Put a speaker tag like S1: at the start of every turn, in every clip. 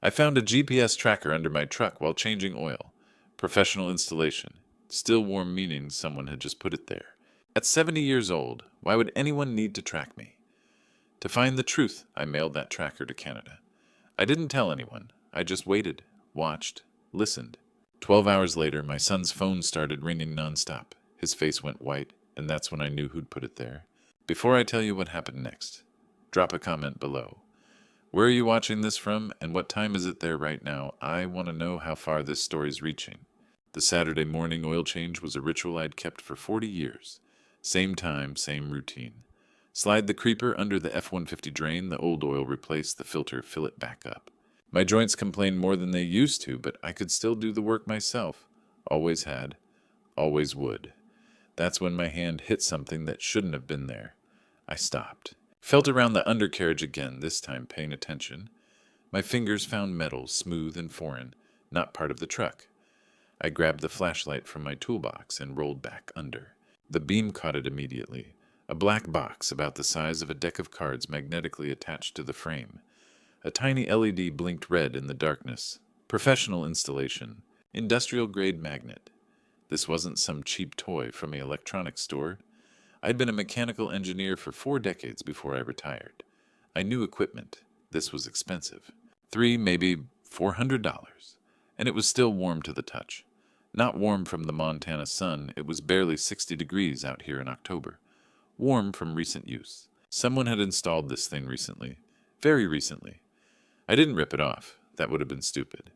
S1: I found a GPS tracker under my truck while changing oil. Professional installation. Still warm, meaning someone had just put it there. At 70 years old, why would anyone need to track me? To find the truth, I mailed that tracker to Canada. I didn't tell anyone. I just waited, watched, listened. 12 hours later, my son's phone started ringing nonstop. His face went white, and that's when I knew who'd put it there. Before I tell you what happened next, drop a comment below. Where are you watching this from, and what time is it there right now? I want to know how far this story's reaching. The Saturday morning oil change was a ritual I'd kept for 40 years. Same time, same routine. Slide the creeper under the F-150 drain, the old oil replace the filter, fill it back up. My joints complained more than they used to, but I could still do the work myself. Always had. Always would. That's when my hand hit something that shouldn't have been there. I stopped. Felt around the undercarriage again, this time paying attention. My fingers found metal, smooth and foreign, not part of the truck. I grabbed the flashlight from my toolbox and rolled back under. The beam caught it immediately. A black box about the size of a deck of cards magnetically attached to the frame. A tiny LED blinked red in the darkness. Professional installation. Industrial-grade magnet. This wasn't some cheap toy from an electronics store. I'd been a mechanical engineer for 4 decades before I retired. I knew equipment. This was expensive. $300, maybe $400. And it was still warm to the touch. Not warm from the Montana sun, it was barely 60 degrees out here in October. Warm from recent use. Someone had installed this thing recently. Very recently. I didn't rip it off. That would have been stupid.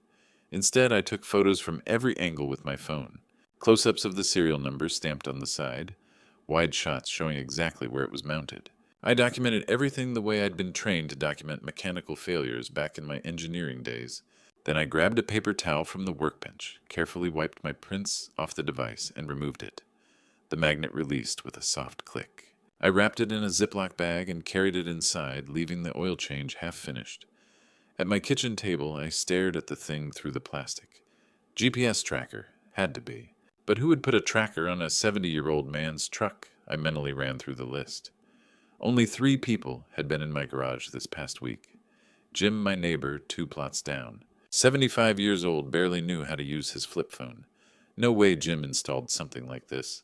S1: Instead, I took photos from every angle with my phone. Close-ups of the serial number stamped on the side. Wide shots showing exactly where it was mounted. I documented everything the way I'd been trained to document mechanical failures back in my engineering days. Then I grabbed a paper towel from the workbench, carefully wiped my prints off the device, and removed it. The magnet released with a soft click. I wrapped it in a Ziploc bag and carried it inside, leaving the oil change half finished. At my kitchen table, I stared at the thing through the plastic. GPS tracker. Had to be. But who would put a tracker on a 70-year-old man's truck? I mentally ran through the list. Only 3 people had been in my garage this past week. Jim, my neighbor, 2 plots down. 75 years old, barely knew how to use his flip phone. No way Jim installed something like this.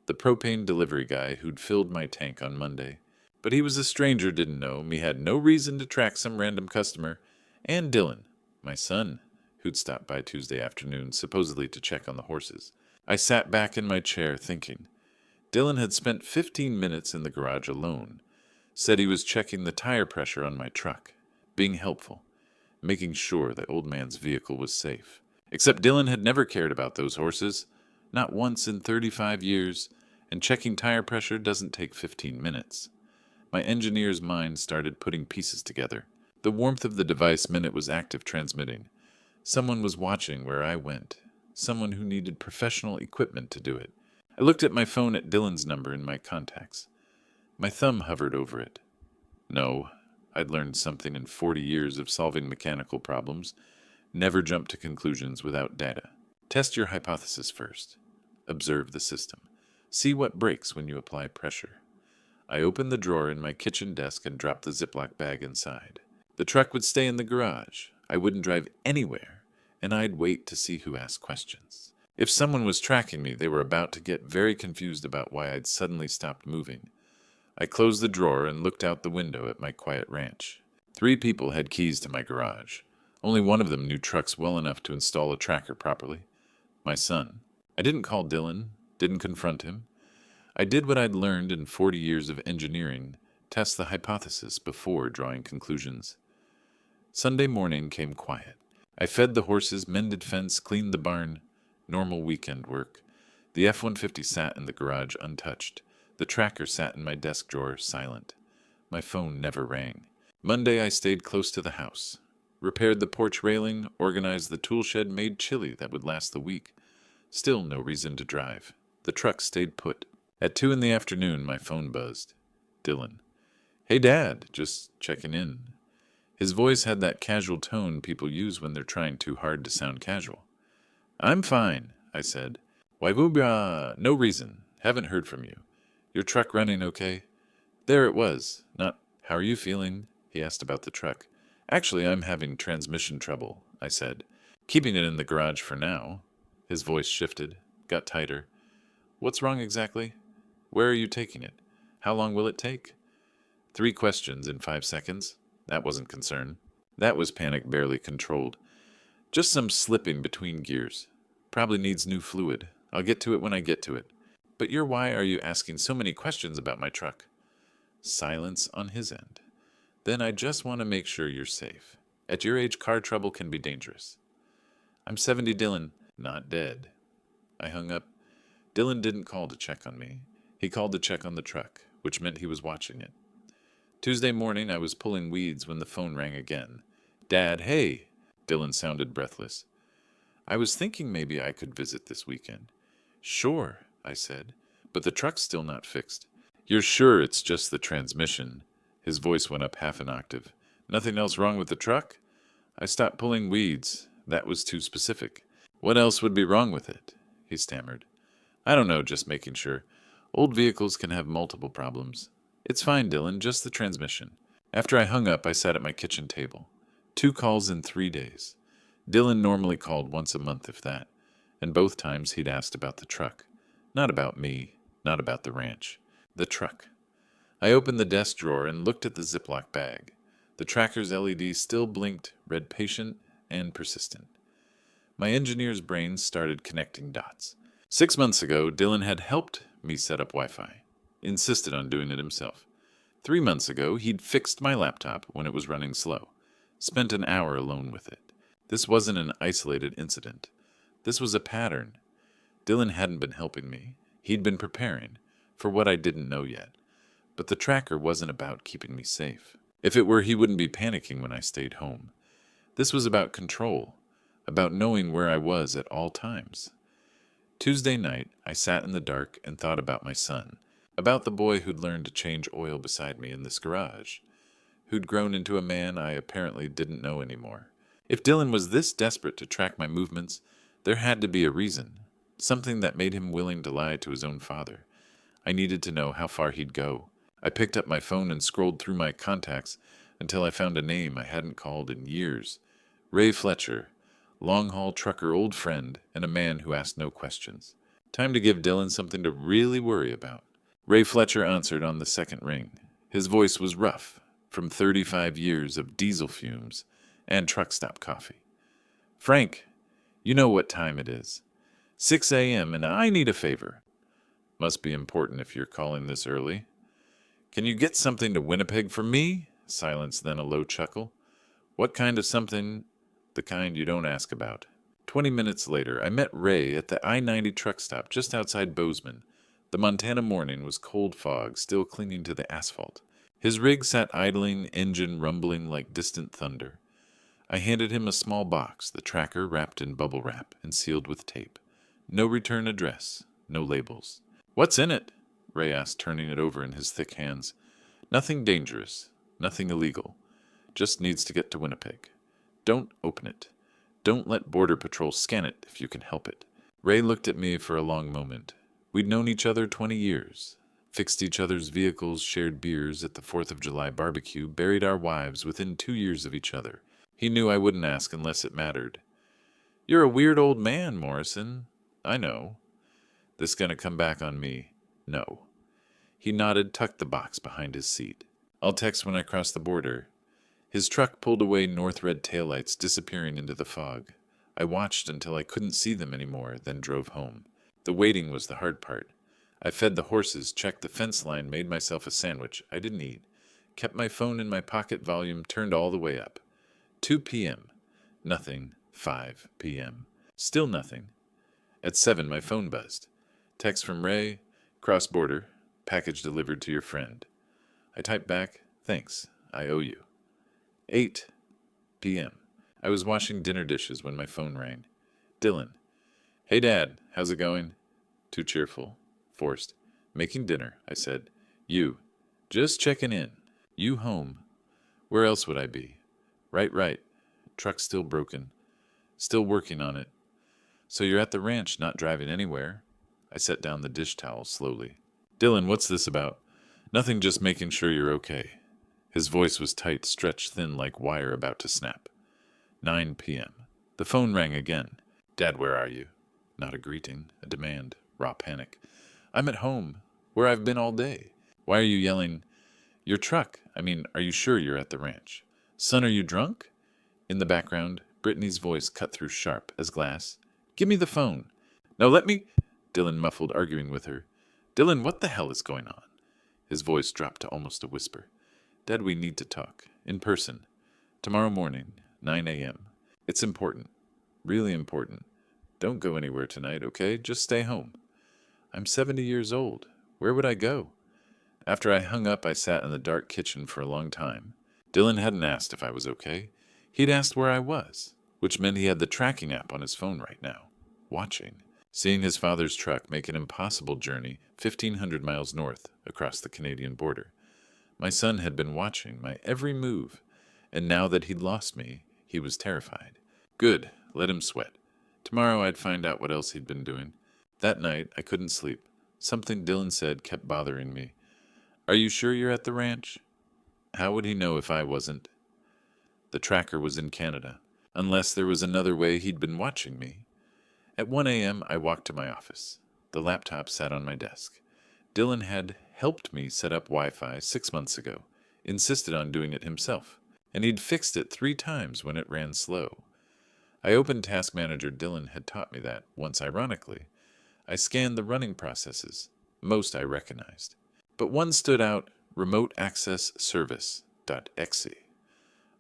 S1: The propane delivery guy who'd filled my tank on Monday. But he was a stranger, didn't know me, had no reason to track some random customer. And Dylan, my son, who'd stopped by Tuesday afternoon, supposedly to check on the horses. I sat back in my chair thinking. Dylan had spent 15 minutes in the garage alone. Said he was checking the tire pressure on my truck. Being helpful. Making sure the old man's vehicle was safe. Except Dylan had never cared about those horses. Not once in 35 years. And checking tire pressure doesn't take 15 minutes. My engineer's mind started putting pieces together. The warmth of the device meant it was active transmitting. Someone was watching where I went. Someone who needed professional equipment to do it. I looked at my phone at Dylan's number in my contacts. My thumb hovered over it. No, I'd learned something in 40 years of solving mechanical problems. Never jump to conclusions without data. Test your hypothesis first. Observe the system. See what breaks when you apply pressure. I opened the drawer in my kitchen desk and dropped the Ziploc bag inside. The truck would stay in the garage. I wouldn't drive anywhere, and I'd wait to see who asked questions. If someone was tracking me, they were about to get very confused about why I'd suddenly stopped moving. I closed the drawer and looked out the window at my quiet ranch. 3 people had keys to my garage. Only one of them knew trucks well enough to install a tracker properly. My son. I didn't call Dylan, didn't confront him. I did what I'd learned in 40 years of engineering, test the hypothesis before drawing conclusions. Sunday morning came quiet. I fed the horses, mended fence, cleaned the barn. Normal weekend work. The F-150 sat in the garage untouched. The tracker sat in my desk drawer, silent. My phone never rang. Monday I stayed close to the house. Repaired the porch railing, organized the tool shed, made chili that would last the week. Still no reason to drive. The truck stayed put. At 2 in the afternoon, my phone buzzed. Dylan. Hey, Dad, just checking in. His voice had that casual tone people use when they're trying too hard to sound casual. I'm fine, I said. Why, no reason. Haven't heard from you. Your truck running okay? There it was. Not, how are you feeling? He asked about the truck. Actually, I'm having transmission trouble, I said. Keeping it in the garage for now. His voice shifted, got tighter. What's wrong exactly? Where are you taking it? How long will it take? 3 questions in 5 seconds. That wasn't concern. That was panic barely controlled. Just some slipping between gears. Probably needs new fluid. I'll get to it when I get to it. But why are you asking so many questions about my truck? Silence on his end. Then I just want to make sure you're safe. At your age, car trouble can be dangerous. I'm 70, Dylan. Not dead. I hung up. Dylan didn't call to check on me. He called to check on the truck, which meant he was watching it. Tuesday morning, I was pulling weeds when the phone rang again. Dad, hey! Dylan sounded breathless. I was thinking maybe I could visit this weekend. Sure, I said, but the truck's still not fixed. You're sure it's just the transmission? His voice went up half an octave. Nothing else wrong with the truck? I stopped pulling weeds. That was too specific. What else would be wrong with it? He stammered. I don't know, just making sure. Old vehicles can have multiple problems. It's fine, Dylan, just the transmission. After I hung up, I sat at my kitchen table. 2 calls in 3 days. Dylan normally called once a month, if that, and both times he'd asked about the truck. Not about me, not about the ranch. The truck. I opened the desk drawer and looked at the Ziploc bag. The tracker's LED still blinked, read patient and persistent. My engineer's brain started connecting dots. 6 months ago, Dylan had helped me set up Wi-Fi. Insisted on doing it himself. 3 months ago, he'd fixed my laptop when it was running slow. Spent an hour alone with it. This wasn't an isolated incident. This was a pattern. Dylan hadn't been helping me. He'd been preparing for what I didn't know yet. But the tracker wasn't about keeping me safe. If it were, he wouldn't be panicking when I stayed home. This was about control, about knowing where I was at all times. Tuesday night, I sat in the dark and thought about my son, about the boy who'd learned to change oil beside me in this garage, who'd grown into a man I apparently didn't know anymore. If Dylan was this desperate to track my movements, there had to be a reason, something that made him willing to lie to his own father. I needed to know how far he'd go. I picked up my phone and scrolled through my contacts until I found a name I hadn't called in years. Ray Fletcher, long-haul trucker old friend and a man who asked no questions. Time to give Dylan something to really worry about. Ray Fletcher answered on the second ring. His voice was rough, from 35 years of diesel fumes and truck stop coffee. Frank, you know what time it is. 6 a.m. and I need a favor. Must be important if you're calling this early. Can you get something to Winnipeg for me? Silence, then a low chuckle. What kind of something? The kind you don't ask about. 20 minutes later, I met Ray at the I-90 truck stop just outside Bozeman. The Montana morning was cold fog, still clinging to the asphalt. His rig sat idling, engine rumbling like distant thunder. I handed him a small box, the tracker wrapped in bubble wrap and sealed with tape. No return address, no labels. What's in it? Ray asked, turning it over in his thick hands. Nothing dangerous, nothing illegal. Just needs to get to Winnipeg. Don't open it. Don't let Border Patrol scan it if you can help it. Ray looked at me for a long moment. We'd known each other 20 years. Fixed each other's vehicles, shared beers at the 4th of July barbecue, buried our wives within 2 years of each other. He knew I wouldn't ask unless it mattered. You're a weird old man, Morrison. I know. This gonna come back on me? No. He nodded, tucked the box behind his seat. I'll text when I cross the border. His truck pulled away, north red taillights disappearing into the fog. I watched until I couldn't see them anymore, then drove home. The waiting was the hard part. I fed the horses, checked the fence line, made myself a sandwich I didn't eat, kept my phone in my pocket, volume turned all the way up. 2 p.m. Nothing. 5 p.m. Still nothing. At 7, my phone buzzed. Text from Ray, cross-border, package delivered to your friend. I typed back, thanks, I owe you. 8 p.m. I was washing dinner dishes when my phone rang. Dylan. Hey, Dad, how's it going? Too cheerful. Forced. Making dinner, I said. You. Just checking in. You home. Where else would I be? Right. Truck still broken. Still working on it. So you're at the ranch, not driving anywhere? I set down the dish towel slowly. Dylan, what's this about? Nothing, just making sure you're okay. His voice was tight, stretched thin like wire about to snap. 9 p.m. The phone rang again. Dad, where are you? Not a greeting, a demand, raw panic. I'm at home, where I've been all day. Why are you yelling, your truck? Are you sure you're at the ranch? Son, are you drunk? In the background, Brittany's voice cut through sharp as glass. Give me the phone. No, let me. Dylan muffled, arguing with her. Dylan, what the hell is going on? His voice dropped to almost a whisper. Dad, we need to talk. In person. Tomorrow morning, 9 a.m. It's important. Really important. Don't go anywhere tonight, okay? Just stay home. I'm 70 years old. Where would I go? After I hung up, I sat in the dark kitchen for a long time. Dylan hadn't asked if I was okay. He'd asked where I was, which meant he had the tracking app on his phone right now, watching, seeing his father's truck make an impossible journey 1,500 miles north across the Canadian border. My son had been watching my every move, and now that he'd lost me, he was terrified. Good, let him sweat. Tomorrow I'd find out what else he'd been doing. That night, I couldn't sleep. Something Dylan said kept bothering me. Are you sure you're at the ranch? How would he know if I wasn't? The tracker was in Canada, unless there was another way he'd been watching me. At 1 a.m., I walked to my office. The laptop sat on my desk. Dylan had helped me set up Wi-Fi 6 months ago, insisted on doing it himself, and he'd fixed it 3 times when it ran slow. I opened Task Manager. Dylan had taught me that, once ironically. I scanned the running processes. Most I recognized. But one stood out, Remote Access Service.exe.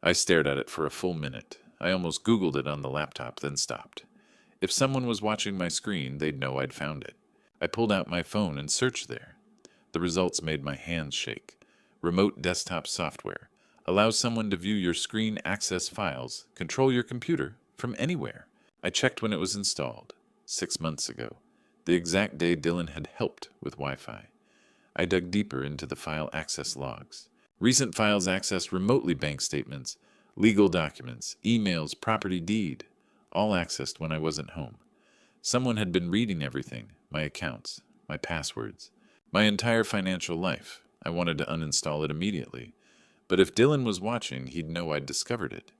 S1: I stared at it for a full minute. I almost Googled it on the laptop, then stopped. If someone was watching my screen, they'd know I'd found it. I pulled out my phone and searched there. The results made my hands shake. Remote desktop software allows someone to view your screen access files, control your computer from anywhere. I checked when it was installed, 6 months ago, the exact day Dylan had helped with Wi-Fi. I dug deeper into the file access logs. Recent files accessed remotely, bank statements, legal documents, emails, property deed, all accessed when I wasn't home. Someone had been reading everything, my accounts, my passwords, my entire financial life. I wanted to uninstall it immediately. But if Dylan was watching, he'd know I'd discovered it.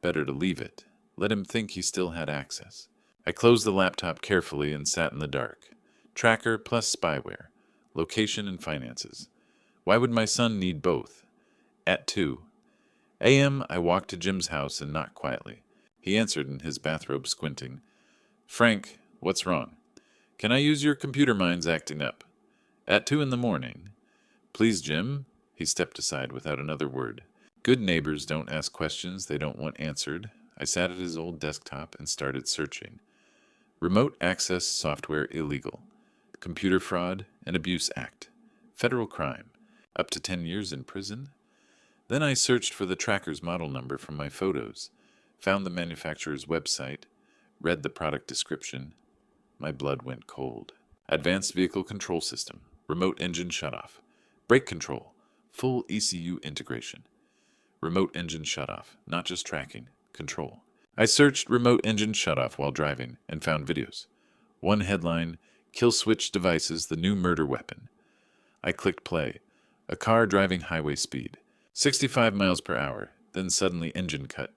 S1: Better to leave it. Let him think he still had access. I closed the laptop carefully and sat in the dark. Tracker plus spyware. Location and finances. Why would my son need both? At 2 a.m., I walked to Jim's house and knocked quietly. He answered in his bathrobe, squinting. Frank, what's wrong? Can I use your computer? Mine's acting up. At 2 a.m. Please, Jim. He stepped aside without another word. Good neighbors don't ask questions they don't want answered. I sat at his old desktop and started searching. Remote Access Software Illegal. Computer Fraud and Abuse Act. Federal crime. Up to 10 years in prison. Then I searched for the tracker's model number from my photos, found the manufacturer's website, read the product description. My blood went cold. Advanced Vehicle Control System. Remote Engine Shutoff. Brake Control. Full ECU integration. Remote Engine Shutoff. Not just tracking. Control. I searched Remote Engine Shutoff while driving and found videos. One headline, Kill Switch Devices, the New Murder Weapon. I clicked play. A car driving highway speed. 65 miles per hour. Then suddenly engine cut.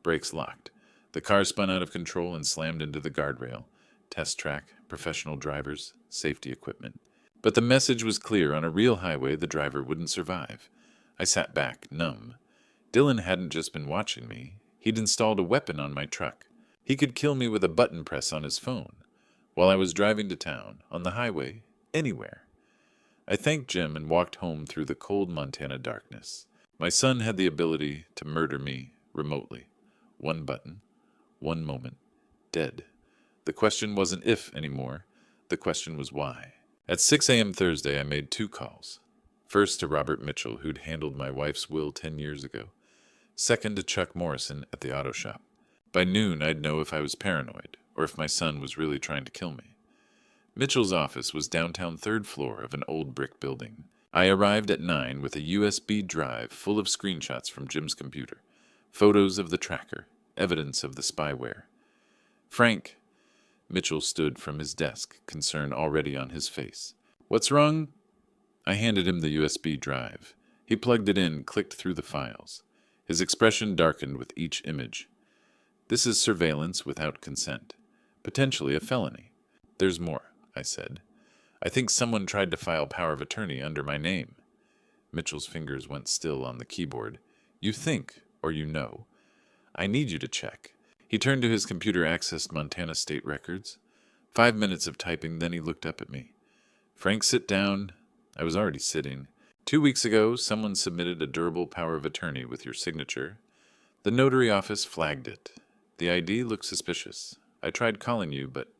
S1: Brakes locked. The car spun out of control and slammed into the guardrail. Test track, professional drivers, safety equipment. But the message was clear. On a real highway, the driver wouldn't survive. I sat back, numb. Dylan hadn't just been watching me. He'd installed a weapon on my truck. He could kill me with a button press on his phone. While I was driving to town, on the highway, anywhere. I thanked Jim and walked home through the cold Montana darkness. My son had the ability to murder me remotely. One button, one moment, dead. The question wasn't if anymore. The question was why. At 6 a.m. Thursday, I made 2 calls. First to Robert Mitchell, who'd handled my wife's will 10 years ago. Second to Chuck Morrison at the auto shop. By noon, I'd know if I was paranoid, or if my son was really trying to kill me. Mitchell's office was downtown 3rd floor of an old brick building. I arrived at 9 with a USB drive full of screenshots from Jim's computer, photos of the tracker, evidence of the spyware. Frank, Mitchell stood from his desk, concern already on his face. What's wrong? I handed him the USB drive. He plugged it in, clicked through the files. His expression darkened with each image. This is surveillance without consent. Potentially a felony. There's more, I said. I think someone tried to file power of attorney under my name. Mitchell's fingers went still on the keyboard. You think, or you know. I need you to check. He turned to his computer-accessed Montana state records. 5 minutes of typing, then he looked up at me. Frank, sit down. I was already sitting. 2 weeks ago, someone submitted a durable power of attorney with your signature. The notary office flagged it. The ID looked suspicious. I tried calling you, but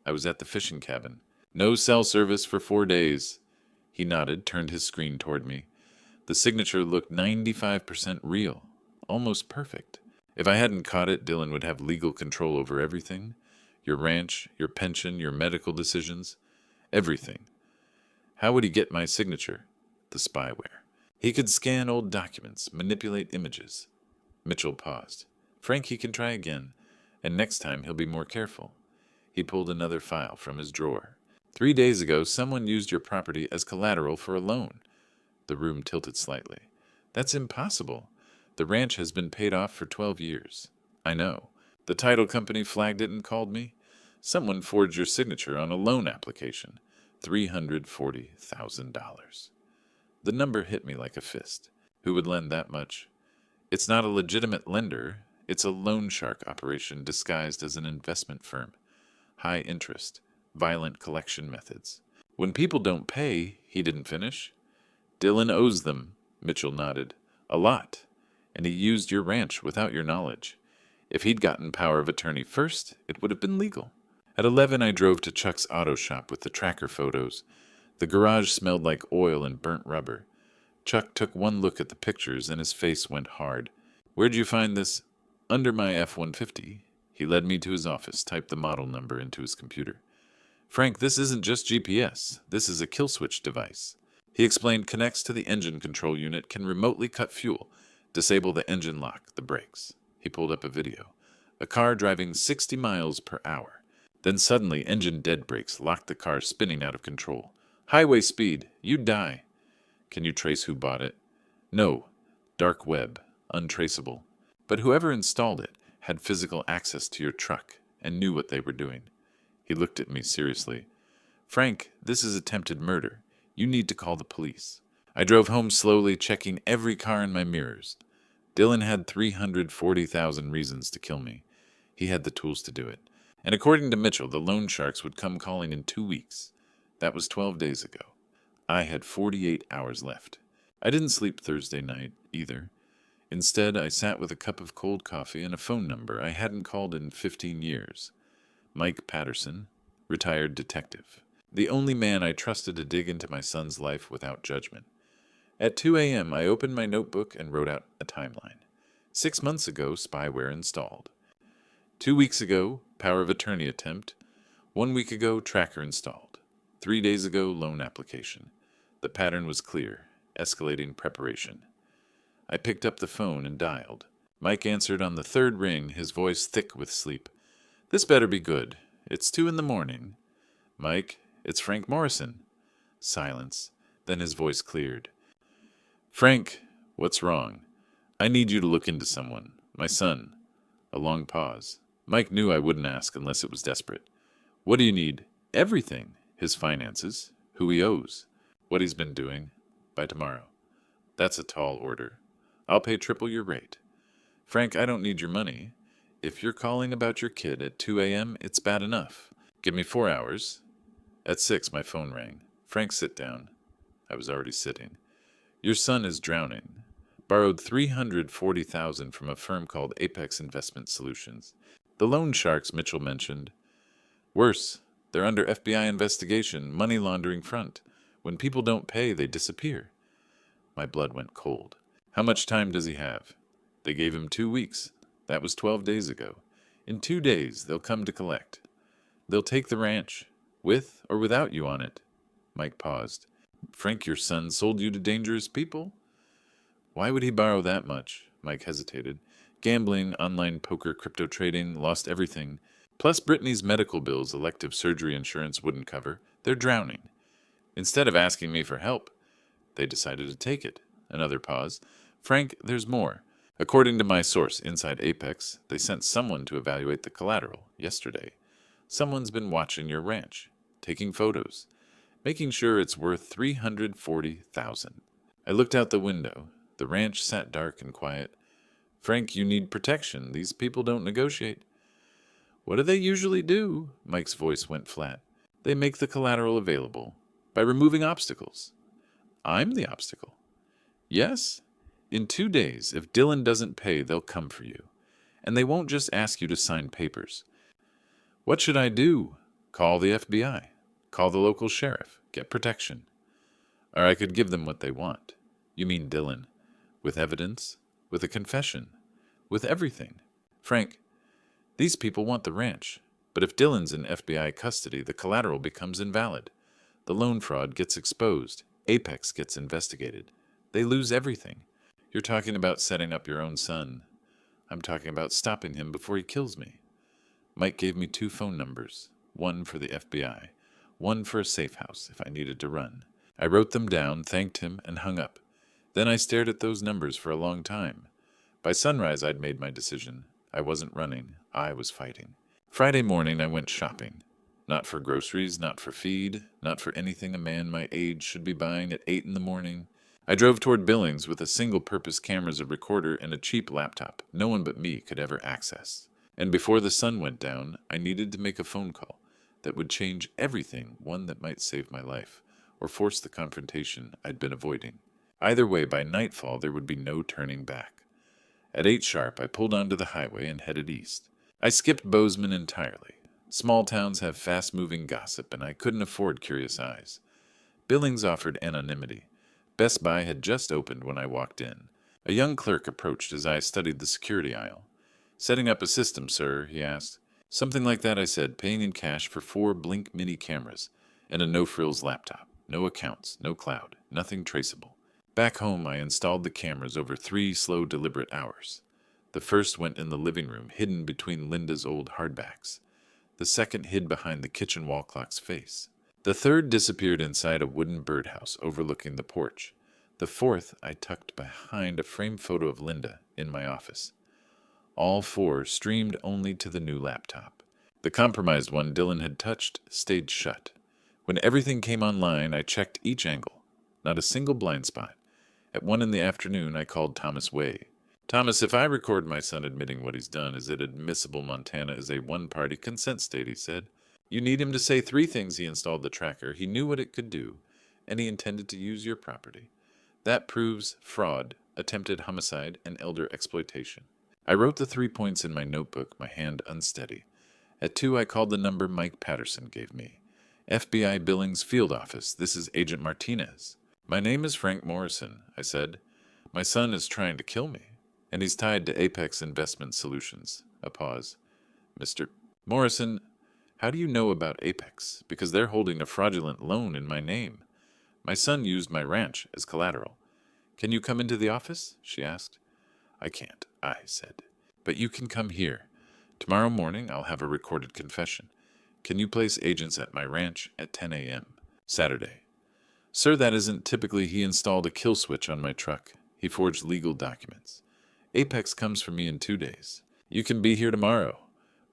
S1: I was at the fishing cabin. No cell service for 4 days. He nodded, turned his screen toward me. The signature looked 95% real, almost perfect. If I hadn't caught it, Dylan would have legal control over everything. Your ranch, your pension, your medical decisions, everything. How would he get my signature? The spyware. He could scan old documents, manipulate images. Mitchell paused. Frank, he can try again, and next time he'll be more careful. He pulled another file from his drawer. 3 days ago, someone used your property as collateral for a loan. The room tilted slightly. That's impossible. The ranch has been paid off for 12 years. I know. The title company flagged it and called me. Someone forged your signature on a loan application. $340,000. The number hit me like a fist. Who would lend that much? It's not a legitimate lender. It's a loan shark operation disguised as an investment firm. High interest, violent collection methods. When people don't pay, he didn't finish. Dylan owes them, Mitchell nodded. A lot. And he used your ranch without your knowledge. If he'd gotten power of attorney first, it would have been legal. At 11, I drove to Chuck's auto shop with the tracker photos. The garage smelled like oil and burnt rubber. Chuck took one look at the pictures and his face went hard. Where'd you find this? Under my F-150. He led me to his office, typed the model number into his computer. Frank, this isn't just GPS. This is a kill switch device. He explained connects to the engine control unit, can remotely cut fuel, disable the engine lock, the brakes. He pulled up a video. A car driving 60 miles per hour. Then suddenly engine dead brakes locked the car spinning out of control. Highway speed. You'd die. Can you trace who bought it? No. Dark web. Untraceable. But whoever installed it had physical access to your truck and knew what they were doing. He looked at me seriously. Frank, this is attempted murder. You need to call the police. I drove home slowly, checking every car in my mirrors. Dylan had 340,000 reasons to kill me. He had the tools to do it. And according to Mitchell, the loan sharks would come calling in 2 weeks. That was 12 days ago. I had 48 hours left. I didn't sleep Thursday night, either. Instead, I sat with a cup of cold coffee and a phone number I hadn't called in 15 years. Mike Patterson, retired detective. The only man I trusted to dig into my son's life without judgment. At 2 a.m., I opened my notebook and wrote out a timeline. 6 months ago, spyware installed. 2 weeks ago, power of attorney attempt. 1 week ago, tracker installed. 3 days ago, loan application. The pattern was clear, escalating preparation. I picked up the phone and dialed. Mike answered on the third ring, his voice thick with sleep. This better be good. It's 2 a.m. Mike, it's Frank Morrison. Silence. Then his voice cleared. Frank, what's wrong? I need you to look into someone. My son. A long pause. Mike knew I wouldn't ask unless it was desperate. What do you need? Everything. His finances. Who he owes. What he's been doing. By tomorrow. That's a tall order. I'll pay triple your rate. Frank, I don't need your money. If you're calling about your kid at 2 a.m., it's bad enough. Give me 4 hours. At 6, my phone rang. Frank, sit down. I was already sitting. Your son is drowning. Borrowed $340,000 from a firm called Apex Investment Solutions. The loan sharks Mitchell mentioned. Worse, they're under FBI investigation, money laundering front. When people don't pay, they disappear. My blood went cold. How much time does he have? They gave him 2 weeks. That was 12 days ago. In 2 days, they'll come to collect. They'll take the ranch, with or without you on it. Mike paused. Frank, your son sold you to dangerous people? Why would he borrow that much? Mike hesitated. Gambling, online poker, crypto trading, lost everything. Plus Brittany's medical bills elective surgery insurance wouldn't cover. They're drowning. Instead of asking me for help, they decided to take it. Another pause. Frank, there's more. According to my source inside Apex, they sent someone to evaluate the collateral yesterday. Someone's been watching your ranch, taking photos, making sure it's worth 340,000. I looked out the window. The ranch sat dark and quiet. Frank, you need protection. These people don't negotiate. What do they usually do? Mike's voice went flat. They make the collateral available by removing obstacles. I'm the obstacle. Yes? In 2 days, if Dylan doesn't pay, they'll come for you. And they won't just ask you to sign papers. What should I do? Call the FBI. Call the local sheriff. Get protection. Or I could give them what they want. You mean Dylan. With evidence. With a confession. With everything. Frank, these people want the ranch. But if Dylan's in FBI custody, the collateral becomes invalid. The loan fraud gets exposed. Apex gets investigated. They lose everything. You're talking about setting up your own son. I'm talking about stopping him before he kills me. Mike gave me 2 phone numbers, one for the FBI, one for a safe house if I needed to run. I wrote them down, thanked him, and hung up. Then I stared at those numbers for a long time. By sunrise, I'd made my decision. I wasn't running. I was fighting. Friday morning, I went shopping. Not for groceries, not for feed, not for anything a man my age should be buying at 8 in the morning. I drove toward Billings with a single-purpose camera as a recorder and a cheap laptop no one but me could ever access. And before the sun went down, I needed to make a phone call that would change everything, one that might save my life, or force the confrontation I'd been avoiding. Either way, by nightfall, there would be no turning back. At 8 sharp, I pulled onto the highway and headed east. I skipped Bozeman entirely. Small towns have fast-moving gossip, and I couldn't afford curious eyes. Billings offered anonymity. Best Buy had just opened when I walked in. A young clerk approached as I studied the security aisle. Setting up a system, sir, he asked. Something like that, I said, paying in cash for 4 Blink Mini cameras and a no-frills laptop. No accounts, no cloud, nothing traceable. Back home, I installed the cameras over 3 slow, deliberate hours. The first went in the living room, hidden between Linda's old hardbacks. The second hid behind the kitchen wall clock's face. The third disappeared inside a wooden birdhouse overlooking the porch. The fourth I tucked behind a framed photo of Linda in my office. All 4 streamed only to the new laptop. The compromised one Dylan had touched stayed shut. When everything came online, I checked each angle. Not a single blind spot. At 1 in the afternoon, I called Thomas Way. Thomas, if I record my son admitting what he's done, is it admissible Montana is a one-party consent state, he said. You need him to say 3 things he installed the tracker, he knew what it could do, and he intended to use your property. That proves fraud, attempted homicide, and elder exploitation. I wrote the 3 points in my notebook, my hand unsteady. At 2, I called the number Mike Patterson gave me. FBI Billings Field Office, this is Agent Martinez. My name is Frank Morrison, I said. My son is trying to kill me, and he's tied to Apex Investment Solutions. A pause. Mr. Morrison, how do you know about Apex? Because they're holding a fraudulent loan in my name. My son used my ranch as collateral. Can you come into the office? She asked. I can't, I said. But you can come here. Tomorrow morning I'll have a recorded confession. Can you place agents at my ranch at 10 a.m. Saturday? Sir, that isn't typically. He installed a kill switch on my truck. He forged legal documents. Apex comes for me in 2 days. You can be here tomorrow,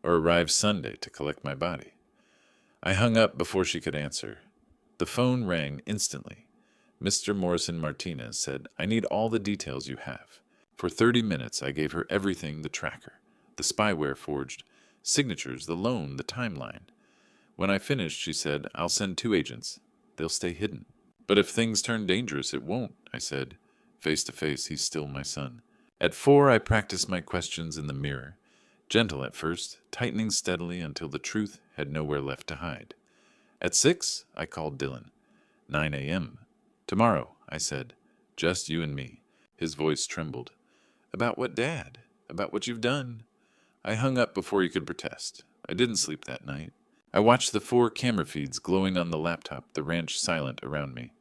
S1: or arrive Sunday to collect my body. I hung up before she could answer. The phone rang instantly. Mr. Morrison Martinez said, I need all the details you have. For 30 minutes I gave her everything, the tracker, the spyware forged, signatures, the loan, the timeline. When I finished, she said, I'll send 2 agents. They'll stay hidden. But if things turn dangerous, it won't, I said. Face to face, he's still my son. At 4, I practiced my questions in the mirror. Gentle at first, tightening steadily until the truth had nowhere left to hide. At 6, I called Dylan. 9 a.m. Tomorrow, I said. Just you and me. His voice trembled. About what, Dad? About what you've done? I hung up before he could protest. I didn't sleep that night. I watched the 4 camera feeds glowing on the laptop, the ranch silent around me.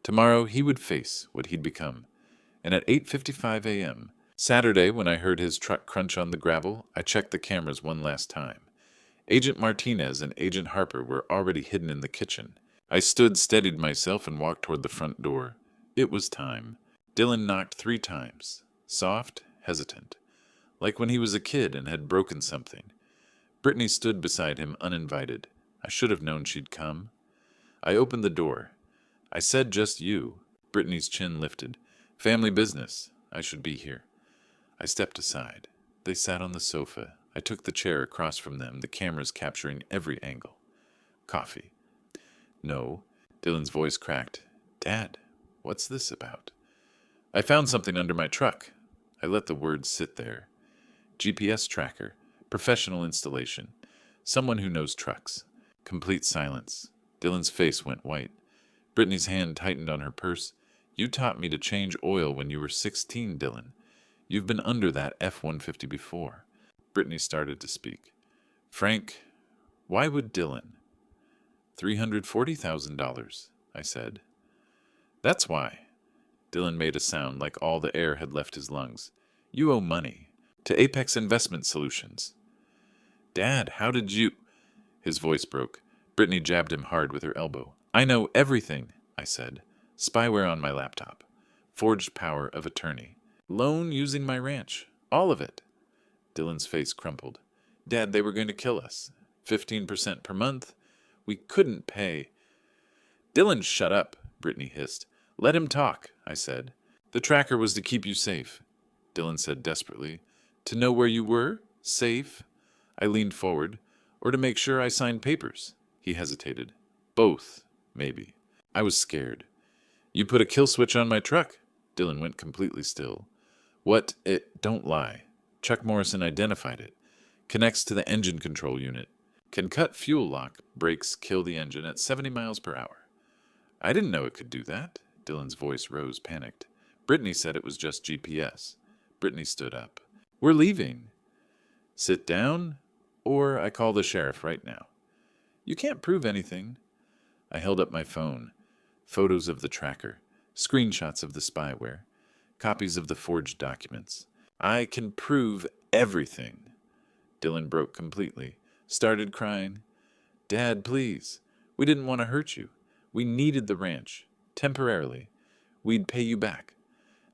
S1: Tomorrow he would face what he'd become. And at 8:55 a.m., Saturday, when I heard his truck crunch on the gravel, I checked the cameras one last time. Agent Martinez and Agent Harper were already hidden in the kitchen. I stood, steadied myself, and walked toward the front door. It was time. Dylan knocked 3 times, soft, hesitant, like when he was a kid and had broken something. Brittany stood beside him uninvited. I should have known she'd come. I opened the door. I said just you. Brittany's chin lifted. Family business. I should be here. I stepped aside. They sat on the sofa. I took the chair across from them, the cameras capturing every angle. Coffee. No. Dylan's voice cracked. Dad, what's this about? I found something under my truck. I let the words sit there. GPS tracker. Professional installation. Someone who knows trucks. Complete silence. Dylan's face went white. Brittany's hand tightened on her purse. You taught me to change oil when you were 16, Dylan. You've been under that F-150 before. Brittany started to speak. Frank, why would Dylan? $340,000, I said. That's why. Dylan made a sound like all the air had left his lungs. You owe money. To Apex Investment Solutions. Dad, how did you... His voice broke. Brittany jabbed him hard with her elbow. I know everything, I said. Spyware on my laptop. Forged power of attorney. Loan using my ranch. All of it. Dylan's face crumpled. Dad, they were going to kill us. 15% per month. We couldn't pay. Dylan, shut up, Brittany hissed. Let him talk, I said. The tracker was to keep you safe, Dylan said desperately. To know where you were? Safe? I leaned forward. Or to make sure I signed papers? He hesitated. Both, maybe. I was scared. You put a kill switch on my truck? Dylan went completely still. What? Don't lie. Chuck Morrison identified it. Connects to the engine control unit. Can cut fuel lock, brakes, kill the engine at 70 miles per hour. I didn't know it could do that. Dylan's voice rose, panicked. Brittany said it was just GPS. Brittany stood up. We're leaving. Sit down, or I call the sheriff right now. You can't prove anything. I held up my phone. Photos of the tracker. Screenshots of the spyware. Copies of the forged documents. I can prove everything. Dylan broke completely. Started crying. Dad, please. We didn't want to hurt you. We needed the ranch. Temporarily. We'd pay you back.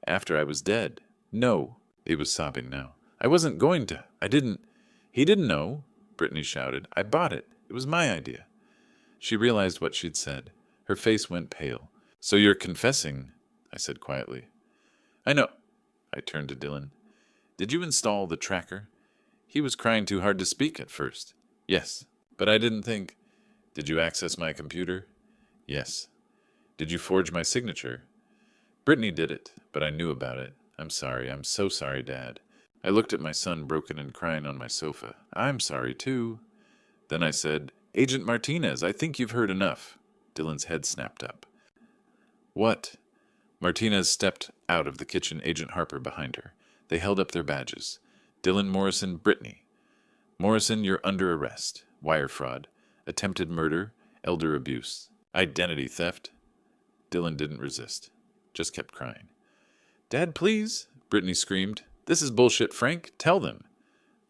S1: After I was dead. No. He was sobbing now. I wasn't going to. I didn't. He didn't know, Brittany shouted. I bought it. It was my idea. She realized what she'd said. Her face went pale. So you're confessing, I said quietly. I know. I turned to Dylan. Did you install the tracker? He was crying too hard to speak at first. Yes, but I didn't think. Did you access my computer? Yes. Did you forge my signature? Brittany did it, but I knew about it. I'm sorry. I'm so sorry, Dad. I looked at my son broken and crying on my sofa. I'm sorry, too. Then I said, Agent Martinez, I think you've heard enough. Dylan's head snapped up. What? Martinez stepped out of the kitchen, Agent Harper behind her. They held up their badges. Dylan Morrison, Brittany. Morrison, you're under arrest. Wire fraud. Attempted murder. Elder abuse. Identity theft. Dylan didn't resist. Just kept crying. Dad, please, Brittany screamed. This is bullshit, Frank. Tell them.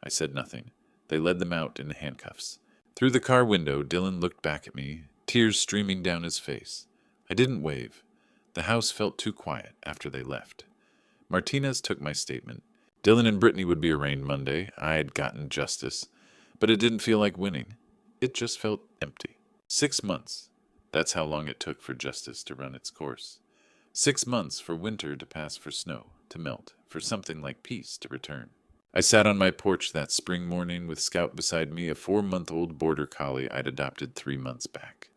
S1: I said nothing. They led them out in handcuffs. Through the car window, Dylan looked back at me, tears streaming down his face. I didn't wave. The house felt too quiet after they left. Martinez took my statement. Dylan and Brittany would be arraigned Monday. I had gotten justice. But it didn't feel like winning. It just felt empty. 6 months. That's how long it took for justice to run its course. 6 months for winter to pass, for snow to melt, for something like peace to return. I sat on my porch that spring morning with Scout beside me, a 4-month-old border collie I'd adopted 3 months back.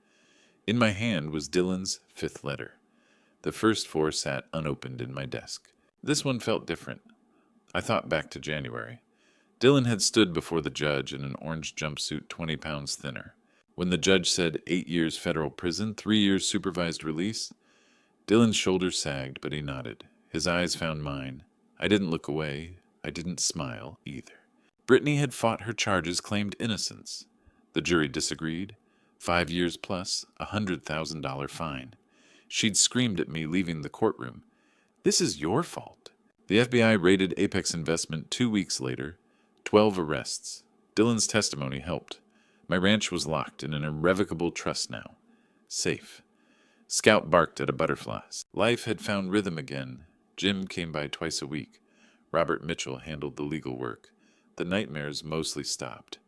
S1: In my hand was Dylan's 5th letter. The first 4 sat unopened in my desk. This one felt different. I thought back to January. Dylan had stood before the judge in an orange jumpsuit 20 pounds thinner. When the judge said 8 years federal prison, 3 years supervised release, Dylan's shoulders sagged, but he nodded. His eyes found mine. I didn't look away. I didn't smile either. Brittany had fought her charges, claimed innocence. The jury disagreed. 5 years plus $100,000 fine. She'd screamed at me leaving the courtroom. This is your fault. The FBI raided Apex Investment 2 weeks later. 12 arrests. Dylan's testimony helped. My ranch was locked in an irrevocable trust now. Safe. Scout barked at a butterfly. Life had found rhythm again. Jim came by twice a week. Robert Mitchell handled the legal work. The nightmares mostly stopped.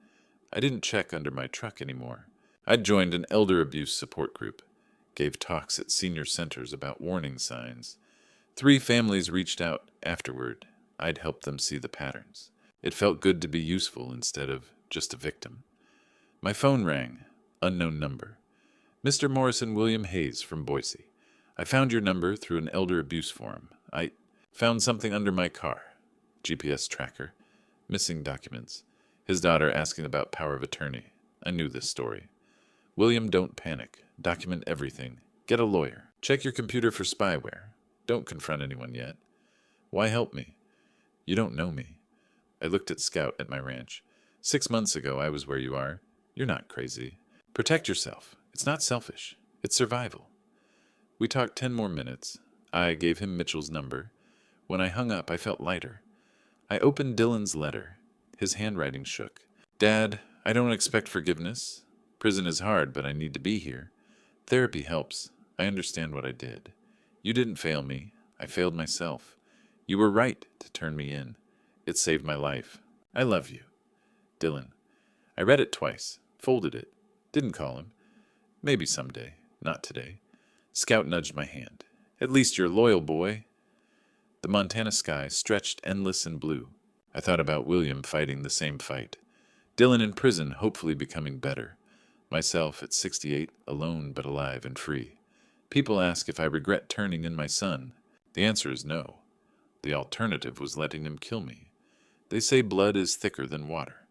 S1: I didn't check under my truck anymore. I'd joined an elder abuse support group, gave talks at senior centers about warning signs. 3 families reached out afterward. I'd helped them see the patterns. It felt good to be useful instead of just a victim. My phone rang. Unknown number. Mr. Morrison William Hayes from Boise. I found your number through an elder abuse forum. I found something under my car. GPS tracker. Missing documents. His daughter asking about power of attorney. I knew this story. William, don't panic. Document everything. Get a lawyer. Check your computer for spyware. Don't confront anyone yet. Why help me? You don't know me. I looked at Scout at my ranch. 6 months ago, I was where you are. You're not crazy. Protect yourself. It's not selfish. It's survival. We talked 10 more minutes. I gave him Mitchell's number. When I hung up, I felt lighter. I opened Dylan's letter. His handwriting shook. Dad, I don't expect forgiveness. Prison is hard, but I need to be here. Therapy helps. I understand what I did. You didn't fail me. I failed myself. You were right to turn me in. It saved my life. I love you. Dylan. I read it twice. Folded it. Didn't call him. Maybe someday. Not today. Scout nudged my hand. At least you're loyal, boy. The Montana sky stretched endless and blue. I thought about William fighting the same fight. Dylan in prison, hopefully becoming better. Myself at 68, alone but alive and free. People ask if I regret turning in my son. The answer is no. The alternative was letting him kill me. They say blood is thicker than water.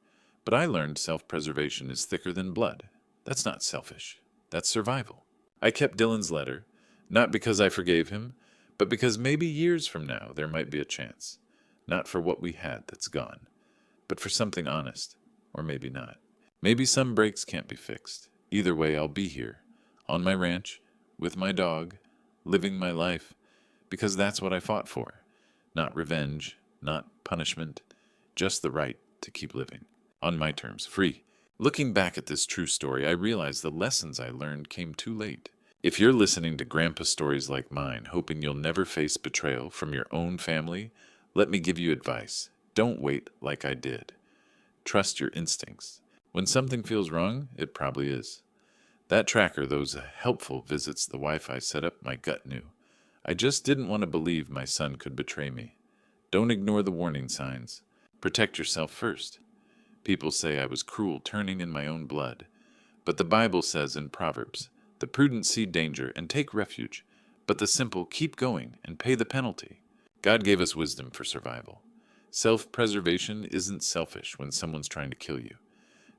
S1: But I learned self-preservation is thicker than blood. That's not selfish. That's survival. I kept Dylan's letter, not because I forgave him, but because maybe years from now there might be a chance. Not for what we had that's gone, but for something honest, or maybe not. Maybe some breaks can't be fixed. Either way, I'll be here, on my ranch, with my dog, living my life, because that's what I fought for. Not revenge, not punishment, just the right to keep living. On my terms, free. Looking back at this true story, I realize the lessons I learned came too late. If you're listening to grandpa stories like mine, hoping you'll never face betrayal from your own family, let me give you advice. Don't wait like I did. Trust your instincts. When something feels wrong, it probably is. That tracker, those helpful visits the Wi-Fi set up, my gut knew. I just didn't want to believe my son could betray me. Don't ignore the warning signs. Protect yourself first. People say I was cruel, turning in my own blood. But the Bible says in Proverbs, the prudent see danger and take refuge, but the simple keep going and pay the penalty. God gave us wisdom for survival. Self-preservation isn't selfish when someone's trying to kill you.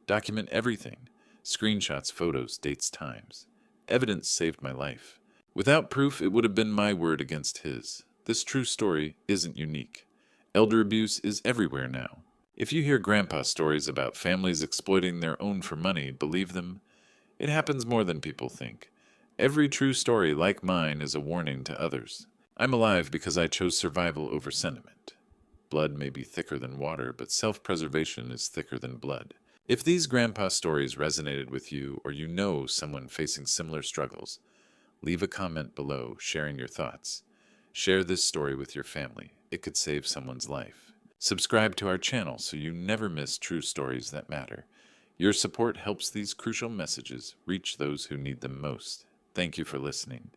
S1: Document everything. Screenshots, photos, dates, times. Evidence saved my life. Without proof, it would have been my word against his. This true story isn't unique. Elder abuse is everywhere now. If you hear grandpa stories about families exploiting their own for money, believe them. It happens more than people think. Every true story like mine is a warning to others. I'm alive because I chose survival over sentiment. Blood may be thicker than water, but self-preservation is thicker than blood. If these grandpa stories resonated with you or you know someone facing similar struggles, leave a comment below sharing your thoughts. Share this story with your family. It could save someone's life. Subscribe to our channel so you never miss true stories that matter. Your support helps these crucial messages reach those who need them most. Thank you for listening.